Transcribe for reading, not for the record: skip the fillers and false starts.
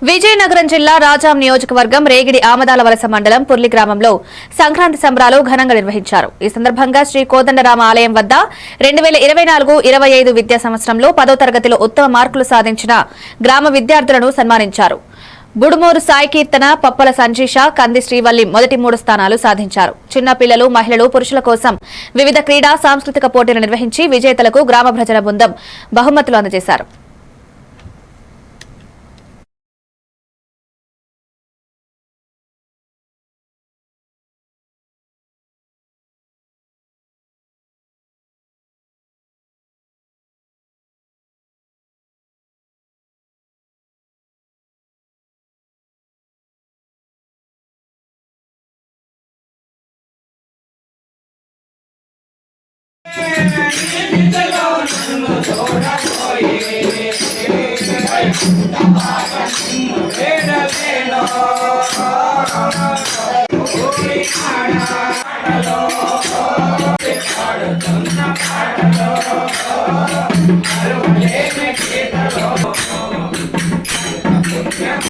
విజయనగరం జిల్లా రాజాం నియోజకవర్గం రేగిడి ఆమదాలవలస మండలం పుర్లి గ్రామంలో సంక్రాంతి సంబరాలు ఘనంగా నిర్వహించారు. ఈ సందర్భంగా శ్రీ కోదండరామ ఆలయం వద్ద 2024-25 విద్యా సంవత్సరంలో 10వ తరగతిలో ఉత్తమ మార్కులు సాధించిన గ్రామ విద్యార్థులను సన్మానించారు. బుడుమూరు సాయి కీర్తన, పప్పల సంజీష, కంది శ్రీవల్లి మొదటి 3 స్థానాలు సాధించారు. చిన్న పిల్లలు, మహిళలు, పురుషుల కోసం వివిధ క్రీడా సాంస్కృతిక పోటీలు నిర్వహించి విజేతలకు గ్రామ భజన బృందం బహుమతులు అందజేశారు.